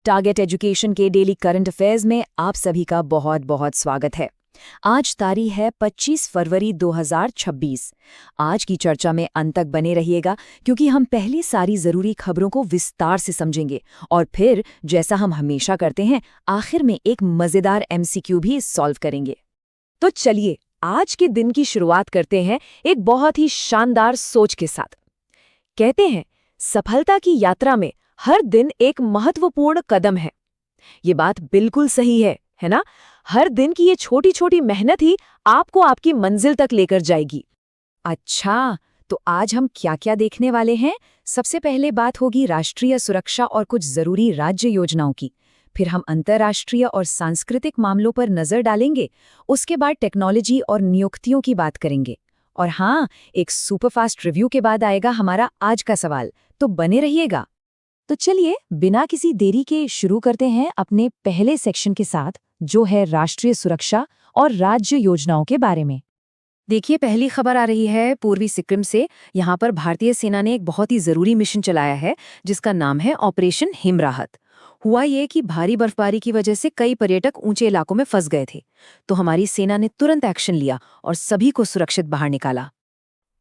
Target education के daily current affairs में आप सभी का बहुत बहुत स्वागत है। आज तारीख है 25 फरवरी 2026। आज की चर्चा में अंत तक बने रहिएगा क्योंकि हम पहले सारी जरूरी खबरों को विस्तार से समझेंगे और फिर जैसा हम हमेशा करते हैं आखिर में एक मजेदार एमसीक्यू भी सॉल्व करेंगे। तो चलिए आज के दिन की शुरुआत करते हैं एक बहुत ही शानदार सोच के साथ। कहते हैं सफलता की यात्रा में हर दिन एक महत्वपूर्ण कदम है। ये बात बिल्कुल सही है ना? हर दिन की ये छोटी छोटी मेहनत ही आपको आपकी मंजिल तक लेकर जाएगी। अच्छा, तो आज हम क्या क्या देखने वाले हैं? सबसे पहले बात होगी राष्ट्रीय सुरक्षा और कुछ जरूरी राज्य योजनाओं की। फिर हम अंतर्राष्ट्रीय और सांस्कृतिक मामलों पर नजर डालेंगे। उसके बाद टेक्नोलॉजी और नियुक्तियों की बात करेंगे। और हाँ, एक सुपरफास्ट रिव्यू के बाद आएगा हमारा आज का सवाल, तो बने रहिएगा। तो चलिए बिना किसी देरी के शुरू करते हैं अपने पहले सेक्शन के साथ, जो है राष्ट्रीय सुरक्षा और राज्य योजनाओं के बारे में। देखिए, पहली खबर आ रही है पूर्वी सिक्किम से। यहाँ पर भारतीय सेना ने एक बहुत ही जरूरी मिशन चलाया है जिसका नाम है ऑपरेशन हिमराहत। हुआ ये कि भारी बर्फबारी की वजह से कई पर्यटक ऊंचे इलाकों में फंस गए थे, तो हमारी सेना ने तुरंत एक्शन लिया और सभी को सुरक्षित बाहर निकाला।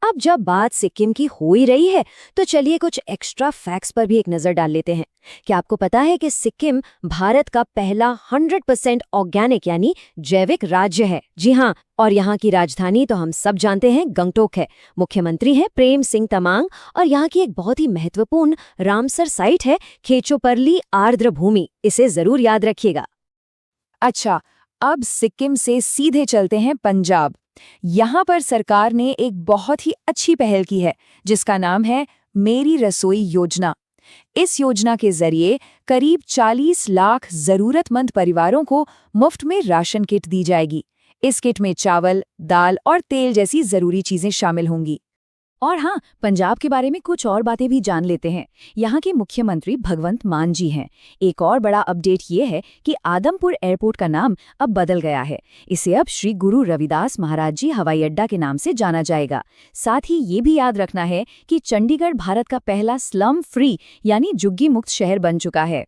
अब जब बात सिक्किम की हो ही रही है तो चलिए कुछ एक्स्ट्रा फैक्ट्स पर भी एक नजर डाल लेते हैं। क्या आपको पता है कि सिक्किम भारत का पहला 100% ऑर्गेनिक यानी जैविक राज्य है? जी हाँ, और यहाँ की राजधानी तो हम सब जानते हैं गंगटोक है। मुख्यमंत्री हैं प्रेम सिंह तमांग और यहाँ की एक बहुत ही महत्वपूर्ण रामसर साइट है खेचोपरली आर्द्र भूमि। इसे जरूर याद रखिएगा। अच्छा, अब सिक्किम से सीधे चलते हैं पंजाब। यहाँ पर सरकार ने एक बहुत ही अच्छी पहल की है जिसका नाम है मेरी रसोई योजना। इस योजना के जरिए करीब 40 लाख जरूरतमंद परिवारों को मुफ्त में राशन किट दी जाएगी। इस किट में चावल, दाल और तेल जैसी जरूरी चीजें शामिल होंगी। और हाँ, पंजाब के बारे में कुछ और बातें भी जान लेते हैं। यहाँ के मुख्यमंत्री भगवंत मान जी हैं। एक और बड़ा अपडेट ये है कि आदमपुर एयरपोर्ट का नाम अब बदल गया है। इसे अब श्री गुरु रविदास महाराज जी हवाई अड्डा के नाम से जाना जाएगा। साथ ही ये भी याद रखना है कि चंडीगढ़ भारत का पहला स्लम फ्री यानी झुग्गी मुक्त शहर बन चुका है।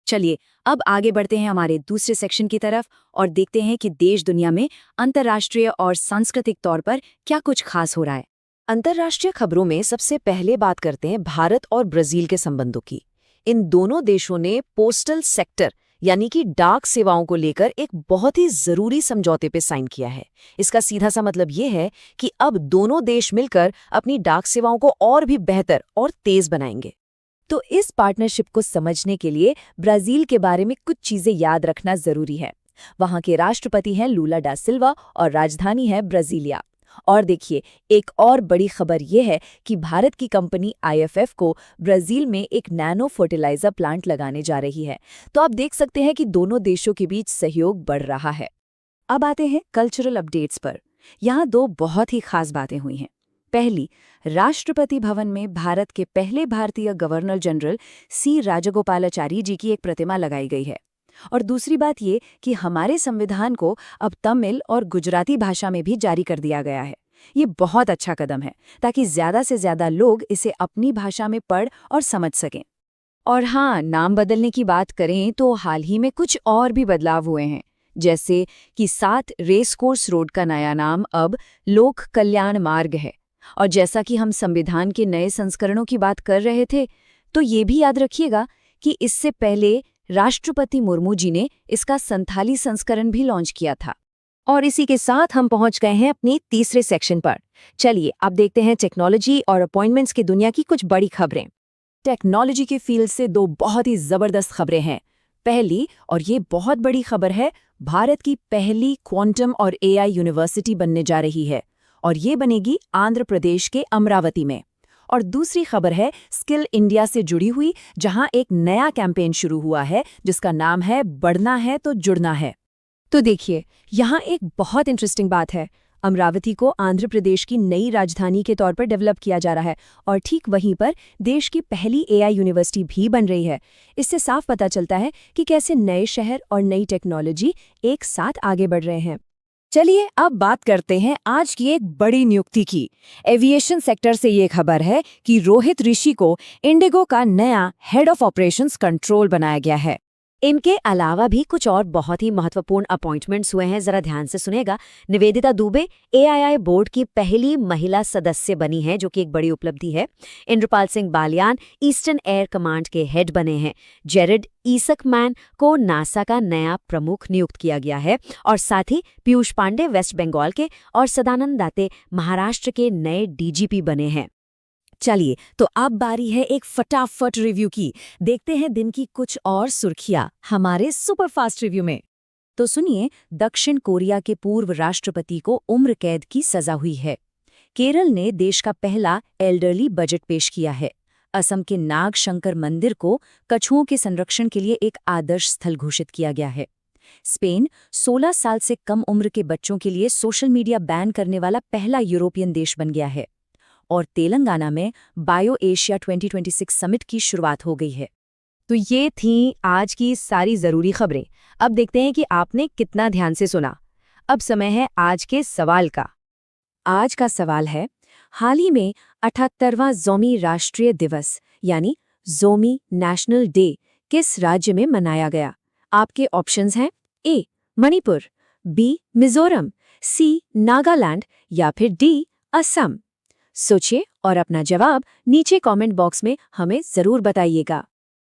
चलिए अब आगे बढ़ते हैं हमारे दूसरे सेक्शन की तरफ और देखते हैं कि देश दुनिया में अंतर्राष्ट्रीय और सांस्कृतिक तौर पर क्या कुछ खास हो रहा है। अंतर्राष्ट्रीय खबरों में सबसे पहले बात करते हैं भारत और ब्राजील के संबंधों की। इन दोनों देशों ने पोस्टल सेक्टर यानी कि डाक सेवाओं को लेकर एक बहुत ही जरूरी समझौते पे साइन किया है। इसका सीधा सा मतलब ये है कि अब दोनों देश मिलकर अपनी डाक सेवाओं को और भी बेहतर और तेज बनाएंगे। तो इस पार्टनरशिप को समझने के लिए ब्राजील के बारे में कुछ चीजें याद रखना जरूरी है। वहां के राष्ट्रपति हैं लूला डा सिल्वा और राजधानी है ब्राजीलिया। और देखिए, एक और बड़ी खबर यह है कि भारत की कंपनी IFF को ब्राजील में एक नैनो फर्टिलाइजर प्लांट लगाने जा रही है। तो आप देख सकते हैं कि दोनों देशों के बीच सहयोग बढ़ रहा है। अब आते हैं कल्चरल अपडेट्स पर। यहाँ दो बहुत ही खास बातें हुई हैं। पहली, राष्ट्रपति भवन में भारत के पहले भारतीय गवर्नर जनरल C राजगोपालाचारी जी की एक प्रतिमा लगाई गई है। और दूसरी बात ये कि हमारे संविधान को अब तमिल और गुजराती भाषा में भी जारी कर दिया गया है। ये बहुत अच्छा कदम है ताकि ज्यादा से ज्यादा लोग इसे अपनी भाषा में पढ़ और समझ सकें। और हाँ, नाम बदलने की बात करें तो हाल ही में कुछ और भी बदलाव हुए हैं, जैसे कि 7 रेस कोर्स रोड का नया नाम अब लोक कल्याण मार्ग है। और जैसा कि हम संविधान के नए संस्करणों की बात कर रहे थे, तो ये भी याद रखिएगा कि इससे पहले राष्ट्रपति मुर्मू जी ने इसका संथाली संस्करण भी लॉन्च किया था। और इसी के साथ हम पहुंच गए हैं अपने तीसरे सेक्शन पर। चलिए अब देखते हैं टेक्नोलॉजी और अपॉइंटमेंट्स की दुनिया की कुछ बड़ी खबरें। टेक्नोलॉजी के फील्ड से दो बहुत ही जबरदस्त खबरें हैं। पहली, और ये बहुत बड़ी खबर है, भारत की पहली क्वांटम और AI यूनिवर्सिटी बनने जा रही है और ये बनेगी आंध्र प्रदेश के अमरावती में। और दूसरी खबर है स्किल इंडिया से जुड़ी हुई, जहां एक नया कैंपेन शुरू हुआ है जिसका नाम है बढ़ना है तो जुड़ना है। तो देखिए, यहाँ एक बहुत इंटरेस्टिंग बात है। अमरावती को आंध्र प्रदेश की नई राजधानी के तौर पर डेवलप किया जा रहा है और ठीक वहीं पर देश की पहली AI यूनिवर्सिटी भी बन रही है। इससे साफ पता चलता है कि कैसे नए शहर और नई टेक्नोलॉजी एक साथ आगे बढ़ रहे हैं। चलिए अब बात करते हैं आज की एक बड़ी नियुक्ति की। एविएशन सेक्टर से ये खबर है कि रोहित ऋषि को इंडिगो का नया हेड ऑफ ऑपरेशंस कंट्रोल बनाया गया है। इनके अलावा भी कुछ और बहुत ही महत्वपूर्ण अपॉइंटमेंट्स हुए हैं, जरा ध्यान से सुनेगा। निवेदिता दुबे एआईआई बोर्ड की पहली महिला सदस्य बनी है, जो कि एक बड़ी उपलब्धि है। Indrapal Singh Baliyan eastern air command के हेड बने हैं। जेरेड ईसकमैन को नासा का नया प्रमुख नियुक्त किया गया है। और साथ ही पीयूष पांडे वेस्ट बंगाल के और सदानंद दाते महाराष्ट्र के नए डीजीपी बने हैं। चलिए, तो अब बारी है एक फटाफट रिव्यू की। देखते हैं दिन की कुछ और सुर्खियां हमारे सुपरफास्ट रिव्यू में। तो सुनिए, दक्षिण कोरिया के पूर्व राष्ट्रपति को उम्र कैद की सजा हुई है। केरल ने देश का पहला एल्डरली बजट पेश किया है। असम के नाग शंकर मंदिर को कछुओं के संरक्षण के लिए एक आदर्श स्थल घोषित किया गया है। स्पेन 16 साल से कम उम्र के बच्चों के लिए सोशल मीडिया बैन करने वाला पहला यूरोपियन देश बन गया है। और तेलंगाना में बायो एशिया 2026 समिट की शुरुआत हो गई है। तो ये थीं आज की सारी जरूरी खबरें। अब देखते हैं कि आपने कितना ध्यान से सुना। अब समय है आज के सवाल का। आज का सवाल है, हाल ही में 78वां ज़ोमी राष्ट्रीय दिवस यानी ज़ोमी नेशनल डे किस राज्य में मनाया गया? आपके ऑप्शंस हैं ए मणिपुर, बी मिजोरम, सी नागालैंड या फिर डी असम। सोचिए और अपना जवाब नीचे कमेंट बॉक्स में हमें जरूर बताइएगा।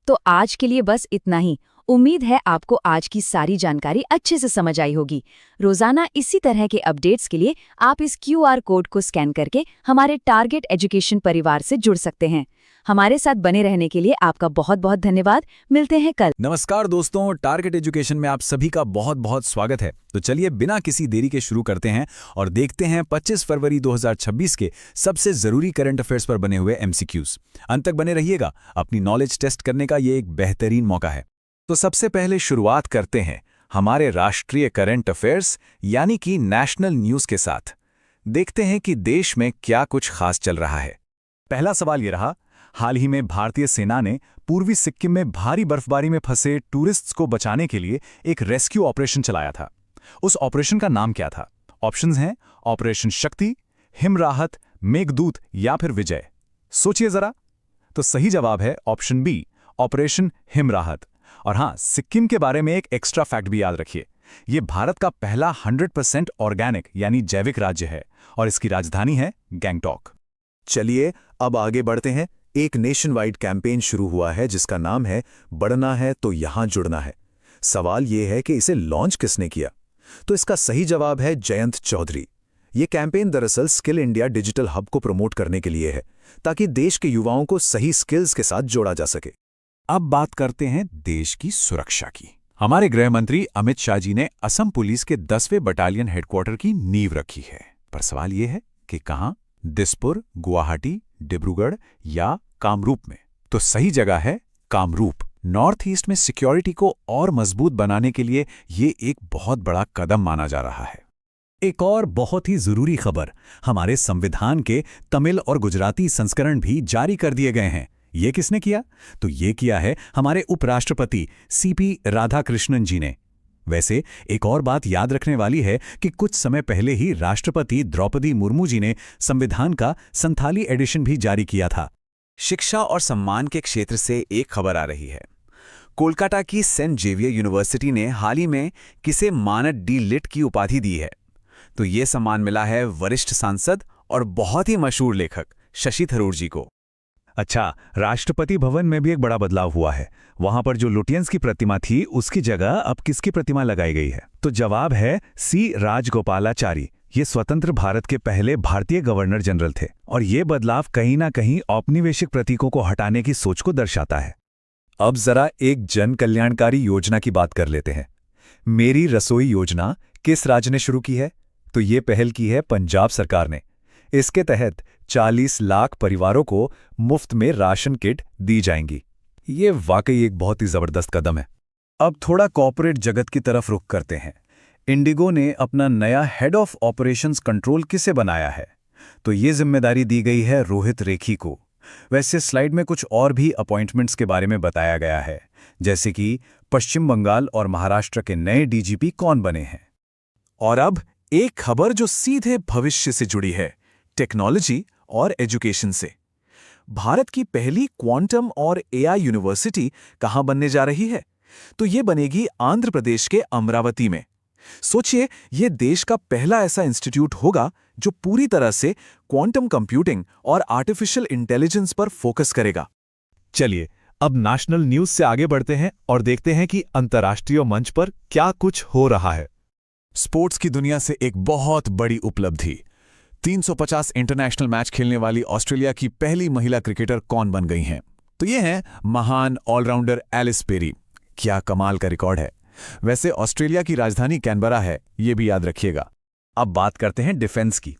तो आज के लिए बस इतना ही। उम्मीद है आपको आज की सारी जानकारी अच्छे से समझ आई होगी। रोजाना इसी तरह के अपडेट्स के लिए आप इस QR कोड को स्कैन करके हमारे टारगेट एजुकेशन परिवार से जुड़ सकते हैं। हमारे साथ बने रहने के लिए आपका बहुत बहुत धन्यवाद। मिलते हैं कल। नमस्कार दोस्तों, टारगेट एजुकेशन में आप सभी का बहुत बहुत स्वागत है। तो चलिए बिना किसी देरी के शुरू करते हैं और देखते हैं 25 फरवरी 2026 के सबसे जरूरी करंट अफेयर्स पर बने हुए MCQs। अंत तक बने रहिएगा, अपनी नॉलेज टेस्ट करने का ये एक बेहतरीन मौका है। तो सबसे पहले शुरुआत करते हैं हमारे राष्ट्रीय करंट अफेयर्स यानी कि नेशनल न्यूज के साथ। देखते हैं कि देश में क्या कुछ खास चल रहा है। पहला सवाल ये रहा, हाल ही में भारतीय सेना ने पूर्वी सिक्किम में भारी बर्फबारी में फंसे टूरिस्ट्स को बचाने के लिए एक रेस्क्यू ऑपरेशन चलाया था। उस ऑपरेशन का नाम क्या था? ऑप्शंस हैं ऑपरेशन शक्ति, हिम राहत, मेघदूत या फिर विजय। सोचिए जरा। तो सही जवाब है ऑप्शन बी, ऑपरेशन हिम राहत। और हाँ, सिक्किम के बारे में एक एक्स्ट्रा फैक्ट भी याद रखिए। ये भारत का पहला 100% ऑर्गेनिक यानी जैविक राज्य है और इसकी राजधानी है गैंगटॉक। चलिए अब आगे बढ़ते हैं। एक नेशन वाइड कैंपेन शुरू हुआ है जिसका नाम है बढ़ना है तो यहां जुड़ना है। सवाल यह है कि इसे लॉन्च किसने किया? तो इसका सही जवाब है जयंत चौधरी। ये कैंपेन दरअसल स्किल इंडिया डिजिटल हब को प्रमोट करने के लिए है, ताकि देश के युवाओं को सही स्किल्स के साथ जोड़ा जा सके। अब बात करते हैं देश की सुरक्षा की। हमारे गृह मंत्री अमित शाह जी ने असम पुलिस के 10वें बटालियन हेडक्वार्टर की नींव रखी है। पर सवाल यह है कि कहां? दिसपुर, गुवाहाटी, डिब्रूगढ़ या कामरूप में? तो सही जगह है कामरूप। नॉर्थ ईस्ट में सिक्योरिटी को और मजबूत बनाने के लिए ये एक बहुत बड़ा कदम माना जा रहा है। एक और बहुत ही जरूरी खबर, हमारे संविधान के तमिल और गुजराती संस्करण भी जारी कर दिए गए हैं। ये किसने किया? तो ये किया है हमारे उपराष्ट्रपति CP राधाकृष्णन जी ने। वैसे एक और बात याद रखने वाली है कि कुछ समय पहले ही राष्ट्रपति द्रौपदी मुर्मू जी ने संविधान का संथाली एडिशन भी जारी किया था। शिक्षा और सम्मान के क्षेत्र से एक खबर आ रही है। कोलकाता की सेंट जेवियर यूनिवर्सिटी ने हाल ही में किसे मानद डी लिट की उपाधि दी है। तो ये सम्मान मिला है वरिष्ठ सांसद और बहुत ही मशहूर लेखक शशि थरूर जी को। अच्छा, राष्ट्रपति भवन में भी एक बड़ा बदलाव हुआ है। वहां पर जो लुटियंस की प्रतिमा थी उसकी जगह अब किसकी प्रतिमा लगाई गई है? तो जवाब है C राजगोपालाचारी। ये स्वतंत्र भारत के पहले भारतीय गवर्नर जनरल थे और ये बदलाव कहीं ना कहीं औपनिवेशिक प्रतीकों को हटाने की सोच को दर्शाता है। अब जरा एक जन कल्याणकारी योजना की बात कर लेते हैं। मेरी रसोई योजना किस राज्य ने शुरू की है? तो ये पहल की है पंजाब सरकार ने। इसके तहत 40 लाख परिवारों को मुफ्त में राशन किट दी जाएंगी। ये वाकई एक बहुत ही जबरदस्त कदम है। अब थोड़ा कॉर्पोरेट जगत की तरफ रुख करते हैं। इंडिगो ने अपना नया हेड ऑफ ऑपरेशंस कंट्रोल किसे बनाया है? तो ये जिम्मेदारी दी गई है रोहित रेखी को। वैसे स्लाइड में कुछ और भी अपॉइंटमेंट्स के बारे में बताया गया है, जैसे कि पश्चिम बंगाल और महाराष्ट्र के नए DGP कौन बने हैं। और अब एक खबर जो सीधे भविष्य से जुड़ी है, टेक्नोलॉजी और एजुकेशन से। भारत की पहली क्वांटम और AI यूनिवर्सिटी कहां बनने जा रही है? तो ये बनेगी आंध्र प्रदेश के अमरावती में। सोचिए, ये देश का पहला ऐसा इंस्टीट्यूट होगा जो पूरी तरह से क्वांटम कंप्यूटिंग और आर्टिफिशियल इंटेलिजेंस पर फोकस करेगा। चलिए अब नेशनल न्यूज से आगे बढ़ते हैं और देखते हैं कि अंतर्राष्ट्रीय मंच पर क्या कुछ हो रहा है। स्पोर्ट्स की दुनिया से एक बहुत बड़ी उपलब्धि। 350 इंटरनेशनल मैच खेलने वाली ऑस्ट्रेलिया की पहली महिला क्रिकेटर कौन बन गई हैं? तो ये हैं महान ऑलराउंडर एलिस पेरी। क्या कमाल का रिकॉर्ड है। वैसे ऑस्ट्रेलिया की राजधानी कैनबरा है, ये भी याद रखिएगा। अब बात करते हैं डिफेंस की।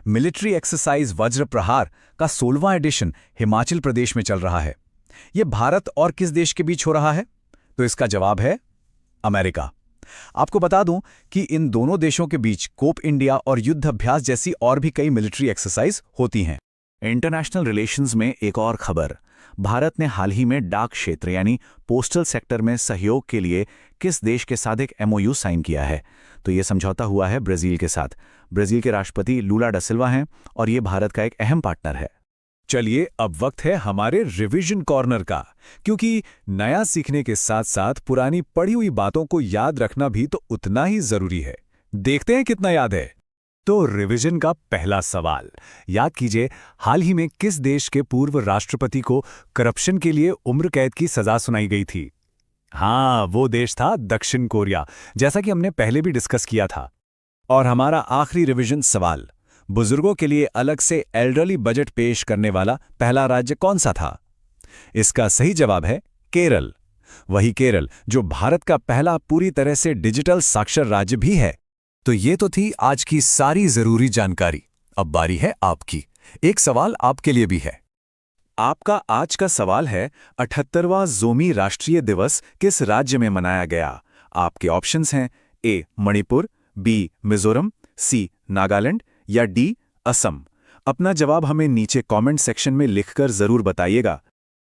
मिलिट्री एक्सरसाइज वज्र प्रहार का 16वां एडिशन हिमाचल प्रदेश में चल रहा है। ये भारत और किस देश के बीच हो रहा है? तो इसका जवाब है अमेरिका। आपको बता दूं कि इन दोनों देशों के बीच कोप इंडिया और युद्ध अभ्यास जैसी और भी कई मिलिट्री एक्सरसाइज होती हैं। इंटरनेशनल रिलेशंस में एक और खबर। भारत ने हाल ही में डाक क्षेत्र यानी पोस्टल सेक्टर में सहयोग के लिए किस देश के साथ एक MOU साइन किया है? तो ये समझौता हुआ है ब्राजील के साथ। ब्राजील के राष्ट्रपति लूला डा सिल्वा हैं और ये भारत का एक अहम पार्टनर है। चलिए अब वक्त है हमारे रिवीजन कॉर्नर का, क्योंकि नया सीखने के साथ साथ पुरानी पढ़ी हुई बातों को याद रखना भी तो उतना ही जरूरी है। देखते हैं कितना याद है। तो रिवीजन का पहला सवाल याद कीजिए, हाल ही में किस देश के पूर्व राष्ट्रपति को करप्शन के लिए उम्र कैद की सजा सुनाई गई थी? हाँ, वो देश था दक्षिण कोरिया, जैसा कि हमने पहले भी डिस्कस किया था। और हमारा आखिरी रिवीजन सवाल, बुजुर्गों के लिए अलग से एल्डरली बजट पेश करने वाला पहला राज्य कौन सा था? इसका सही जवाब है केरल। वही केरल जो भारत का पहला पूरी तरह से डिजिटल साक्षर राज्य भी है। तो ये तो थी आज की सारी जरूरी जानकारी। अब बारी है आपकी। एक सवाल आपके लिए भी है। आपका आज का सवाल है 78वां ज़ोमी राष्ट्रीय दिवस किस राज्य में मनाया गया? आपके ऑप्शंस हैं A Manipur, B Mizoram, C Nagaland या D असम। अपना जवाब हमें नीचे कमेंट सेक्शन में लिखकर जरूर बताइएगा।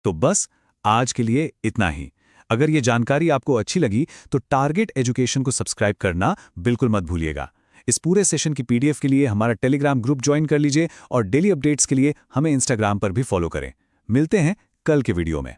तो बस आज के लिए इतना ही। अगर ये जानकारी आपको अच्छी लगी तो टारगेट एजुकेशन को सब्सक्राइब करना बिल्कुल मत भूलिएगा। इस पूरे सेशन की PDF के लिए हमारा टेलीग्राम ग्रुप ज्वाइन कर लीजिए और डेली अपडेट्स के लिए हमें इंस्टाग्राम पर भी फॉलो करें। मिलते हैं कल के वीडियो में।